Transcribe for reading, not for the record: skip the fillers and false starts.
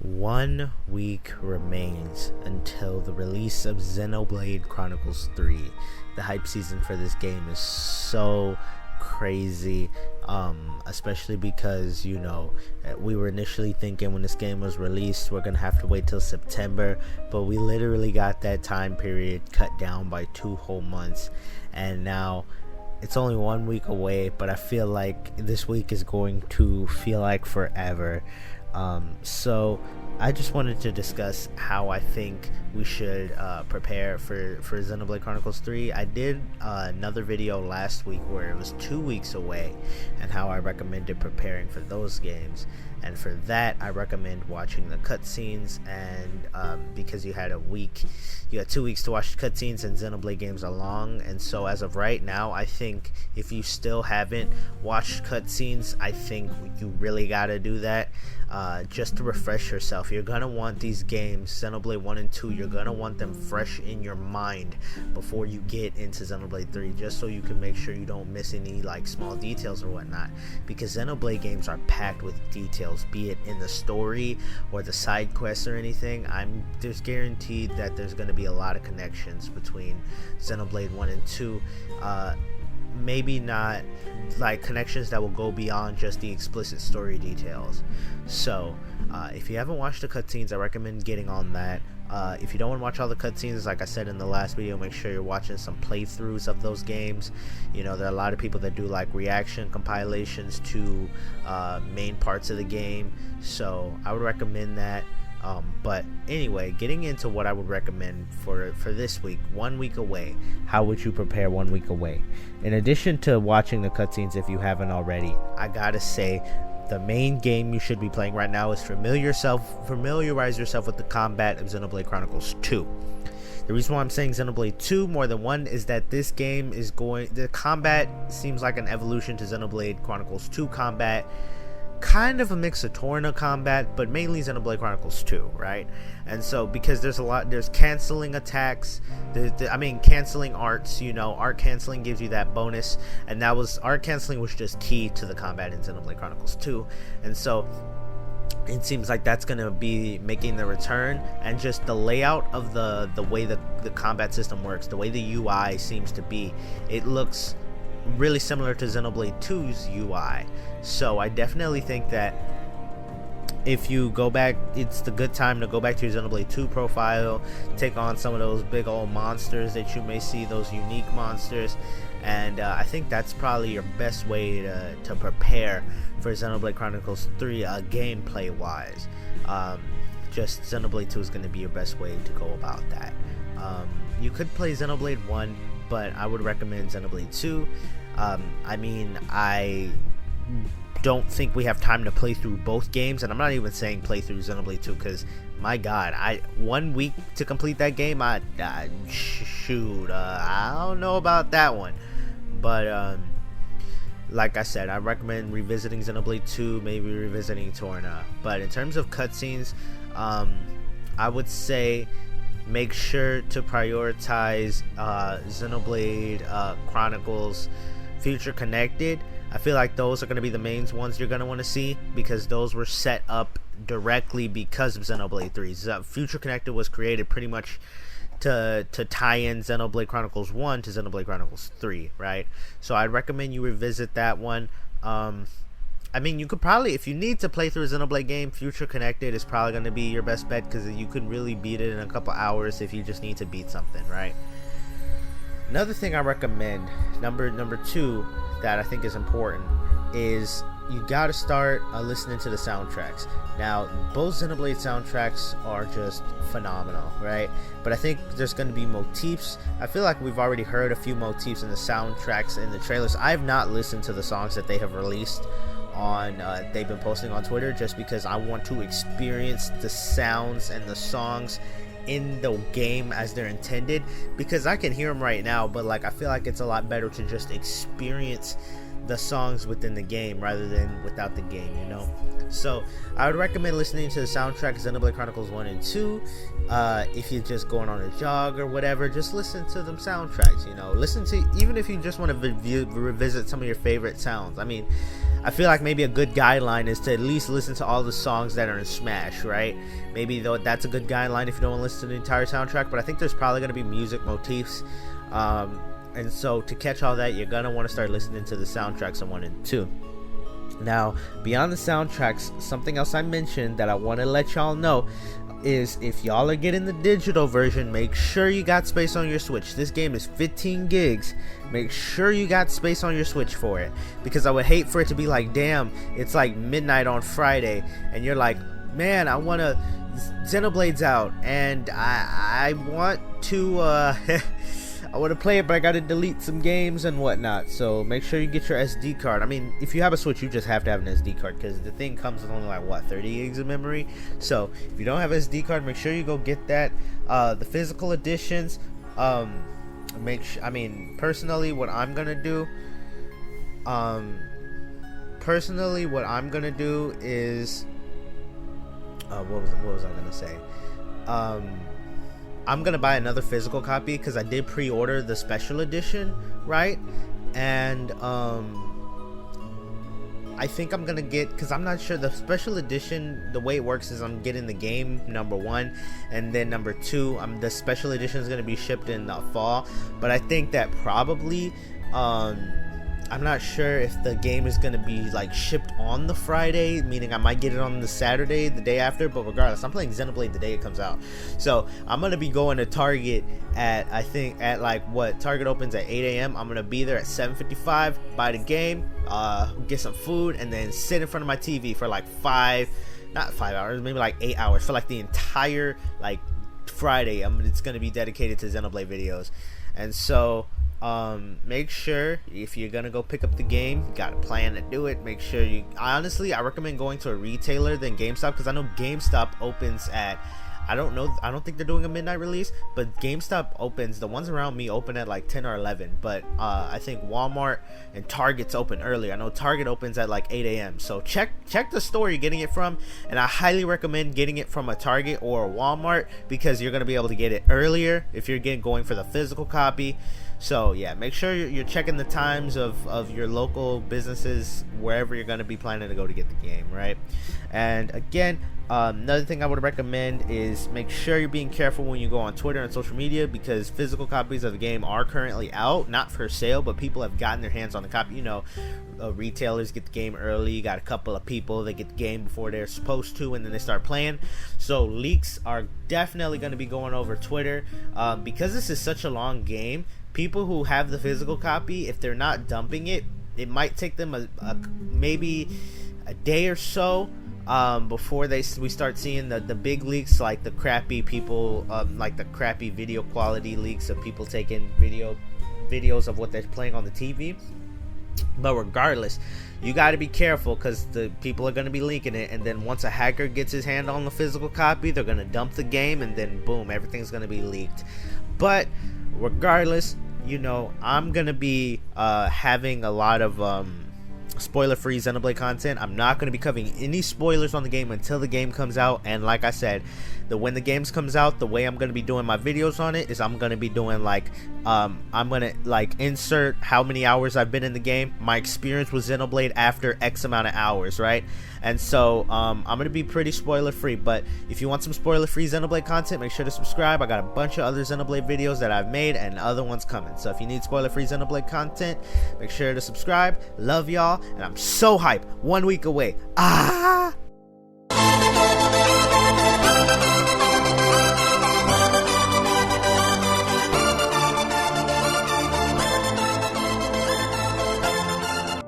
1 week remains until the release of Xenoblade Chronicles 3. The hype season for this game is so crazy, especially because, we were initially thinking when this game was released we're gonna have to wait till September, but we literally got that time period cut down by 2 whole months, and now it's only 1 week away, but I feel like this week is going to feel like forever. So I just wanted to discuss how I think we should prepare for Xenoblade Chronicles 3. I did another video last week where it was 2 weeks away and how I recommended preparing for those games. And for that, I recommend watching the cutscenes, and because you had 2 weeks to watch the cutscenes, and Xenoblade games are long. And so as of right now, I think if you still haven't watched cutscenes, I think you really gotta do that, just to refresh yourself. You're gonna want these games, Xenoblade 1 and 2, you're gonna want them fresh in your mind before you get into Xenoblade 3, just so you can make sure you don't miss any small details or whatnot, because Xenoblade games are packed with details, be it in the story or the side quests or anything. There's guaranteed that there's going to be a lot of connections between Xenoblade 1 and 2. Maybe not connections that will go beyond just the explicit story details. So if you haven't watched the cutscenes, I recommend getting on that. If you don't want to watch all the cutscenes, like I said in the last video, make sure you're watching some playthroughs of those games. There are a lot of people that do reaction compilations to main parts of the game, so I would recommend that. But anyway, getting into what I would recommend for this week, 1 week away. How would you prepare 1 week away? In addition to watching the cutscenes, if you haven't already, I gotta say, the main game you should be playing right now is familiarize yourself with the combat of Xenoblade Chronicles 2. The reason why I'm saying Xenoblade 2 more than 1 is that this game the combat seems like an evolution to Xenoblade Chronicles 2 combat. Kind of a mix of Torna combat, but mainly Xenoblade Chronicles 2, right? And so because there's canceling attacks, canceling arts, art canceling gives you that bonus, and art canceling was just key to the combat in Xenoblade Chronicles 2, and so it seems like that's going to be making the return. And just the layout of the way the combat system works, the way the UI seems to be, it looks really similar to Xenoblade 2's UI. So I definitely think that if you go back, it's the good time to go back to your Xenoblade 2 profile, take on some of those big old monsters that you may see, those unique monsters, and I think that's probably your best way to prepare for Xenoblade Chronicles 3 gameplay wise. Just Xenoblade 2 is going to be your best way to go about that. You could play Xenoblade 1, but I would recommend Xenoblade 2. I don't think we have time to play through both games, and I'm not even saying play through Xenoblade 2, because my god, 1 week to complete that game, I don't know about that one. But like I said, I recommend revisiting Xenoblade 2, maybe revisiting Torna. But in terms of cutscenes, I would say make sure to prioritize Xenoblade Chronicles Future Connected. I feel like those are going to be the main ones you're going to want to see, because those were set up directly because of Xenoblade 3. Future Connected was created pretty much to tie in Xenoblade Chronicles 1 to Xenoblade Chronicles 3, right? So I'd recommend you revisit that one. You could probably, if you need to play through a Xenoblade game, Future Connected is probably going to be your best bet, because you can really beat it in a couple hours if you just need to beat something, right? Another thing I recommend, number 2, that I think is important, is you gotta start listening to the soundtracks. Now, both Xenoblade soundtracks are just phenomenal, right? But I think there's going to be motifs. I feel like we've already heard a few motifs in the soundtracks in the trailers. I have not listened to the songs that they have released on they've been posting on Twitter, just because I want to experience the sounds and the songs in the game as they're intended, because I can hear them right now, but I feel like it's a lot better to just experience the songs within the game rather than without the game, So I would recommend listening to the soundtrack of Xenoblade Chronicles 1 and 2. If you're just going on a jog or whatever, just listen to them soundtracks, listen to, even if you just want to revisit some of your favorite sounds. I feel like maybe a good guideline is to at least listen to all the songs that are in Smash, right? Maybe though that's a good guideline if you don't want to listen to the entire soundtrack, but I think there's probably going to be music motifs, and so to catch all that, you're going to want to start listening to the soundtracks of 1 and 2. Now, beyond the soundtracks, something else I mentioned that I want to let y'all know is if y'all are getting the digital version, make sure you got space on your Switch. This game is 15 gigs. Make sure you got space on your Switch for it, because I would hate for it to be like, damn, it's like midnight on Friday and you're like, man, I want to, Xenoblade's out and I want to I want to play it, but I got to delete some games and whatnot. So make sure you get your SD card. I mean, if you have a Switch, you just have to have an SD card, because the thing comes with only like, what, 30 gigs of memory. So if you don't have an SD card, make sure you go get that. The physical editions, I mean, personally, what I'm gonna do is, what was I gonna say? I'm gonna buy another physical copy because I did pre-order the special edition, right? And I think I'm gonna get, because I'm not sure, the special edition, the way it works is I'm getting the game, number 1, and then number 2, the special edition is gonna be shipped in the fall. But I think that probably I'm not sure if the game is going to be like shipped on the Friday, meaning I might get it on the Saturday, the day after, but regardless, I'm playing Xenoblade the day it comes out. So I'm going to be going to Target at, I think, at like, what, Target opens at 8 a.m. I'm going to be there at 7:55, buy the game, get some food, and then sit in front of my TV for like not 5 hours, maybe like 8 hours, for like the entire like Friday. It's going to be dedicated to Xenoblade videos. And so make sure if you're gonna go pick up the game, you got a plan to do it. Make sure I recommend going to a retailer than GameStop, because I know GameStop opens at, I don't think they're doing a midnight release, but GameStop opens, the ones around me open at like 10 or 11, but I think Walmart and Target's open earlier. I know Target opens at like 8 a.m. So check the store you're getting it from, and I highly recommend getting it from a Target or a Walmart, because you're going to be able to get it earlier if you're going for the physical copy. So yeah, make sure you're checking the times of your local businesses wherever you're going to be planning to go to get the game, right? And again, another thing I would recommend is make sure you're being careful when you go on Twitter and social media, because physical copies of the game are currently out, not for sale, but people have gotten their hands on the copy. You know, retailers get the game early. You got a couple of people that get the game before they're supposed to, and then they start playing. So leaks are definitely going to be going over Twitter, because this is such a long game. People who have the physical copy, if they're not dumping it, it might take them maybe a day or so before we start seeing the big leaks, like the crappy like the crappy video quality leaks of people taking videos of what they're playing on the TV. But regardless, you got to be careful, because the people are going to be leaking it, and then once a hacker gets his hand on the physical copy, they're going to dump the game, and then boom, everything's going to be leaked. But regardless, you know, I'm going to be having a lot of spoiler-free Xenoblade content. I'm not going to be covering any spoilers on the game until the game comes out. And like I said, when the game comes out, the way I'm going to be doing my videos on it is I'm going to be doing like I'm going to like insert how many hours I've been in the game, my experience with Xenoblade after X amount of hours, right? And so I'm going to be pretty spoiler free. But if you want some spoiler free Xenoblade content, make sure to subscribe. I got a bunch of other Xenoblade videos that I've made and other ones coming. So if you need spoiler free Xenoblade content, make sure to subscribe. Love y'all, and I'm so hyped. 1 week away.